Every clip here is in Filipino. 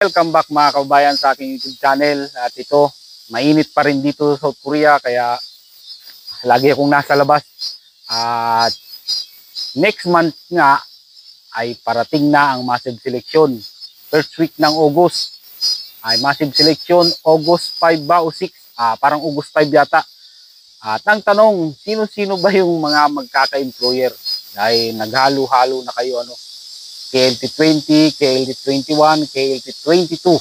Welcome back mga kababayan sa aking YouTube channel. At ito, mainit pa rin dito sa South Korea kaya lagi akong nasa labas. At next month nga ay parating na ang massive selection. First week ng August ay massive selection. August 5 ba o 6? Parang August 5 yata. At ang tanong, sino-sino ba yung mga magkaka-employer? Dahil naghalo-halo na kayo KLT20, KLT21, KLT22.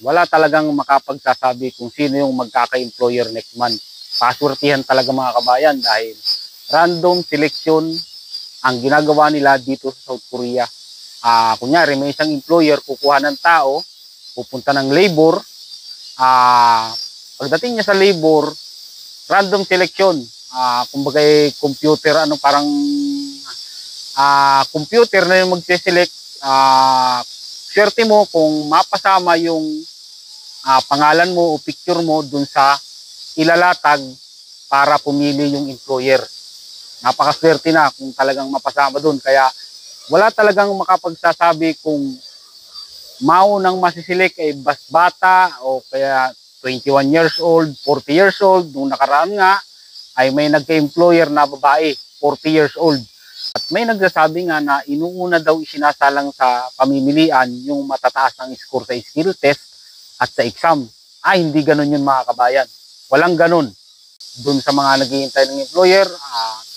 Wala talagang makapagsasabi kung sino yung magkaka-employer next month. Paswertihan talaga mga kabayan dahil random selection ang ginagawa nila dito sa South Korea. Kunyari may isang employer kukuha ng tao, pupunta ng labor. Pagdating niya sa labor, random selection. Kumbaga computer, parang computer na yung magse-select. Swerte mo kung mapasama yung pangalan mo o picture mo dun sa ilalatag para pumili yung employer. Napakaswerte na kung talagang mapasama dun. Kaya wala talagang makapagsasabi kung maunang masiselect ay bata o kaya 21 years old, 40 years old. Nung nakaraan nga ay may nagka-employer na babae, 40 years old. At may nagsasabi nga na inuuna daw isinasalang sa pamimilian yung matataas ng score sa skill test at sa exam. Hindi ganun yun mga kabayan. Walang ganun. Dun sa mga naghihintay ng employer,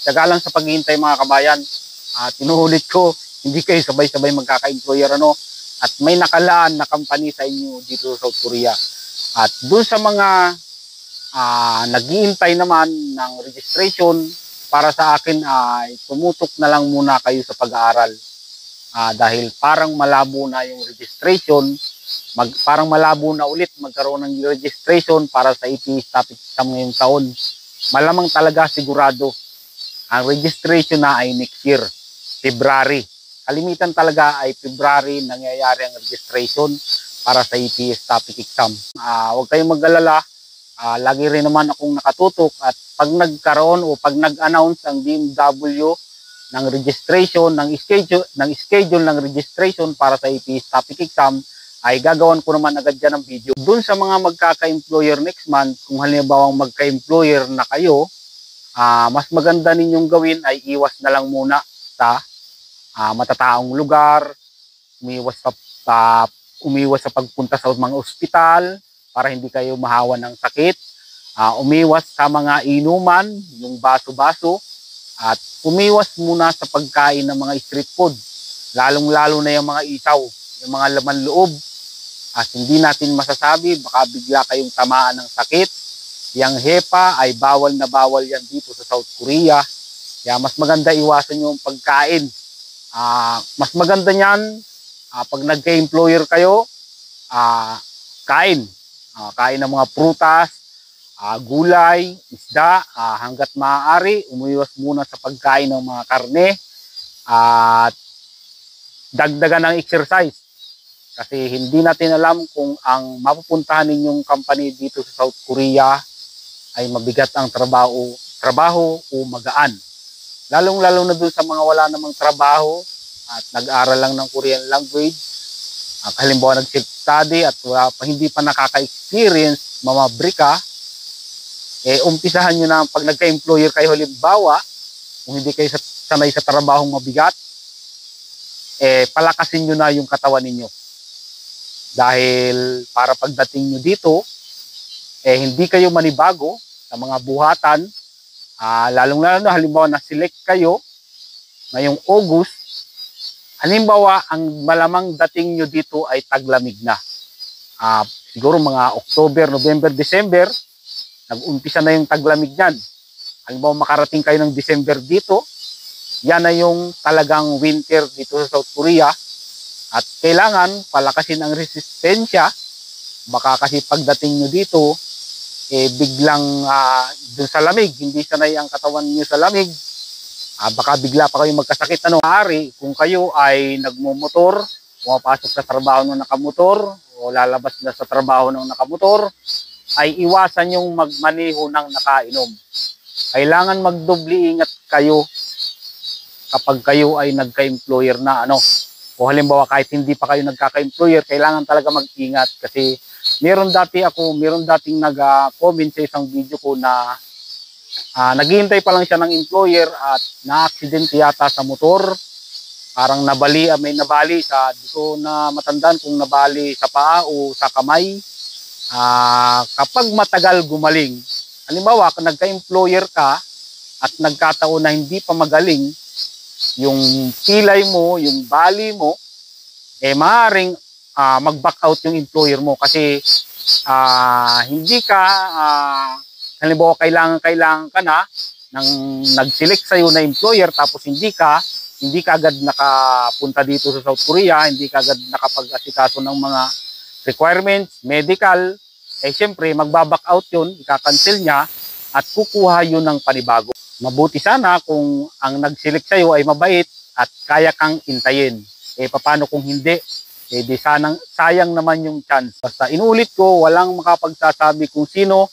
tiyaga lang sa paghihintay mga kabayan. Tinuulit ko, hindi kayo sabay-sabay magkaka-employer at may nakalaan na company sa inyo dito sa South Korea. At dun sa mga naghihintay naman ng registration, para sa akin ay tumutok na lang muna kayo sa pag-aaral. Dahil parang malabo na yung registration, parang malabo na ulit magkaroon ng registration para sa APS topic exam ngayong taon. Malamang talaga sigurado ang registration na ay next year, February. Kalimitan talaga ay February nangyayari ang registration para sa APS topic exam. Huwag kayong mag-alala. Lagi rin naman akong nakatutok at pag nagkaroon o pag nag-announce ang BMW ng registration, ng schedule ng registration para sa APS topic exam, ay gagawan ko naman agad dyan ng video. Doon sa mga magkaka-employer next month, kung halimbawa magka-employer na kayo, mas maganda ninyong gawin ay iwas na lang muna sa matataong lugar, umiwas sa pagpunta sa mga ospital para hindi kayo mahawa ng sakit. Umiwas sa mga inuman, yung baso-baso, at umiwas muna sa pagkain ng mga street food, lalong-lalo na yung mga isaw, yung mga laman loob. At hindi natin masasabi, baka bigla kayong tamaan ng sakit. Yang HEPA ay bawal na bawal yan dito sa South Korea. Kaya mas maganda iwasan yung pagkain. Mas maganda niyan, pag nagka-employer kayo, kain ng mga prutas, gulay, isda, hanggat maaari, umiwas muna sa pagkain ng mga karne at dagdagan ng exercise. Kasi hindi natin alam kung ang mapupuntahan ninyong company dito sa South Korea ay mabigat ang trabaho o magaan. Lalong-lalo na doon sa mga wala namang trabaho at nag-aral lang ng Korean language. Halimbawa nag-self-study at hindi pa nakaka-experience, mamabrika, umpisahan nyo na pag nagka-employer kayo halimbawa, kung hindi kayo sanay sa trabahong mabigat, palakasin nyo na yung katawan ninyo. Dahil para pagdating nyo dito, hindi kayo manibago sa mga buhatan, lalong-lalo na halimbawa na-select kayo ngayong August, halimbawa ang malamang dating nyo dito ay taglamig na. Siguro mga October, November, December, nag-umpisa na yung taglamig niyan. Halimbawa makarating kayo ng December dito, yan na yung talagang winter dito sa South Korea. At kailangan palakasin ang resistensya. Baka kasi pagdating nyo dito, biglang dun sa lamig, hindi sanay ang katawan nyo sa lamig. Baka bigla pa kayo magkasakit. Maaari, kung kayo ay nagmumotor, pumapasok sa trabaho ng nakamotor, o lalabas na sa trabaho ng nakamotor, ay iwasan yung magmaneho ng nakainom. Kailangan magdobli ingat kayo kapag kayo ay nagka-employer na o halimbawa kahit hindi pa kayo nagkaka-employer, kailangan talaga mag-ingat kasi meron dating nag-comment sa isang video ko na naghihintay pa lang siya ng employer at na-aksidente yata sa motor. Parang may nabali di ko na matandaan kung nabali sa paa o sa kamay. Kapag matagal gumaling, halimbawa kung nagka-employer ka at nagkataon na hindi pa magaling yung pilay mo, yung bali mo, maaaring mag-back out yung employer mo kasi hindi ka halimbawa kailangan ka na ng nag-select sa'yo na employer tapos hindi ka agad nakapunta dito sa South Korea, hindi ka agad nakapag-asikaso ng mga requirements, medical, siyempre magbaback out yun, ika-cancel niya at kukuha yun ng panibago. Mabuti sana kung ang nag-select sa'yo ay mabait at kaya kang intayin. Paano kung hindi? Di sayang naman yung chance. Basta inulit ko, walang makapagsasabi kung sino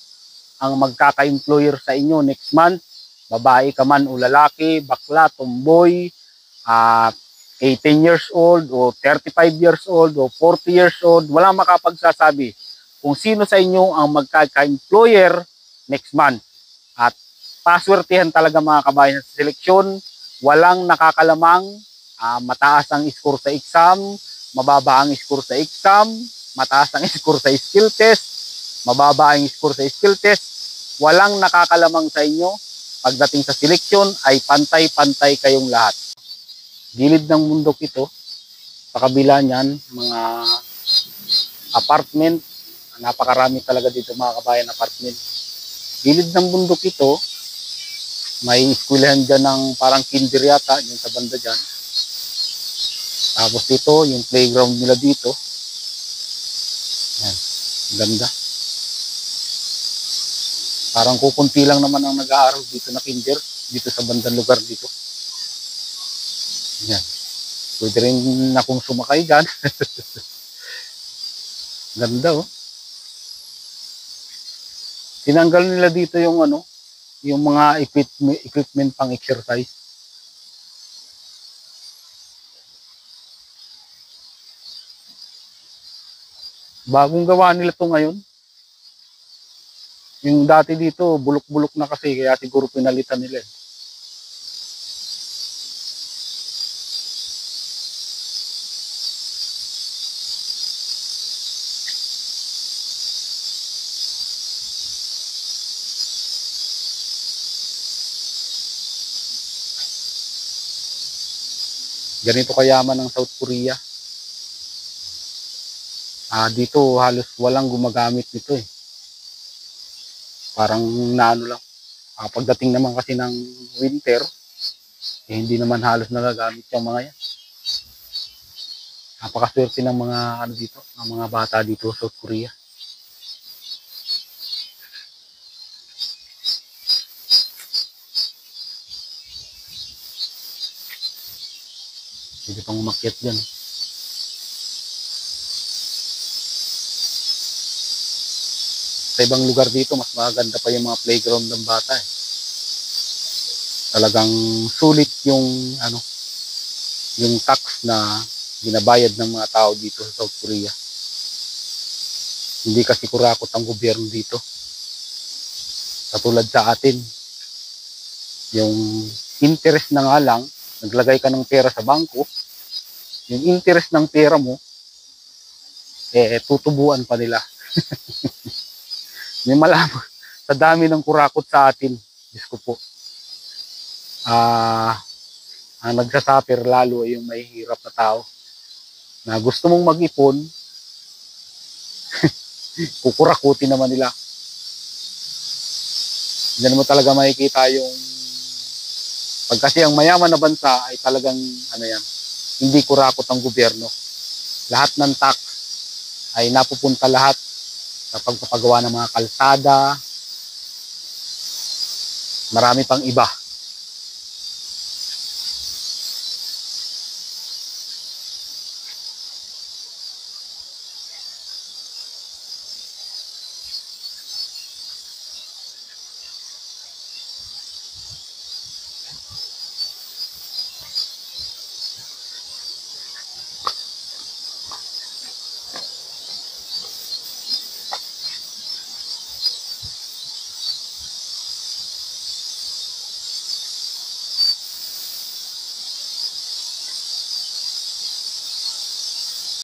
ang magkaka-employer sa inyo next month. Babae ka man o lalaki, bakla, tomboy, 18 years old o 35 years old o 40 years old, walang makapagsasabi kung sino sa inyo ang magkaka-employer next month. At paswertihan talaga mga kabayan sa seleksyon, walang nakakalamang, mataas ang score sa exam, mababa ang score sa exam, mataas ang score sa skill test, mababa ang score sa skill test, walang nakakalamang sa inyo. Pagdating sa seleksyon ay pantay-pantay kayong lahat. Gilid ng bundok ito, sa kabila niyan, mga apartment, napakarami talaga dito mga kabayan apartment. Gilid ng bundok ito, may eskwelahan dyan ng parang kinder yata, dyan sa banda dyan. Tapos dito, yung playground nila dito. Yan, ganda. Parang kukunti lang naman ang nag-aaral dito na kinder, dito sa bandang lugar dito. Yan. Pwede rin akong sumakay dyan. Ganda oh. Tinanggal nila dito yung yung mga equipment pang exercise. Bagong gawa nila to ngayon. Yung dati dito, bulok-bulok na kasi, kaya siguro pinalitan nila. Ganito kayaman ng South Korea. Dito halos walang gumagamit nito eh. Parang naano lang. Pagdating naman kasi ng winter, hindi naman halos nagagamit yung mga yan. Napakaswerte ng mga dito, ng mga bata dito sa South Korea. Hindi pang umakyat dyan. Sa ibang lugar dito, mas maganda pa yung mga playground ng bata eh. Talagang sulit yung yung tax na ginabayad ng mga tao dito sa South Korea. Hindi kasi kurakot ang gobyerno dito. Katulad sa atin, yung interest na nga lang, naglagay ka ng pera sa bangko, yung interest ng pera mo, tutubuan pa nila. May malaman, sa dami ng kurakot sa atin, Diyos ko po. Ang nagsasuffer lalo ay yung may hirap na tao. Na gusto mong mag-ipon, kukurakutin naman nila. Hindi mo talaga makikita yung pag kasi ang mayaman na bansa ay talagang hindi kurakot ang gobyerno. Lahat ng tax ay napupunta lahat sa pagpapagawa ng mga kalsada. Marami pang iba.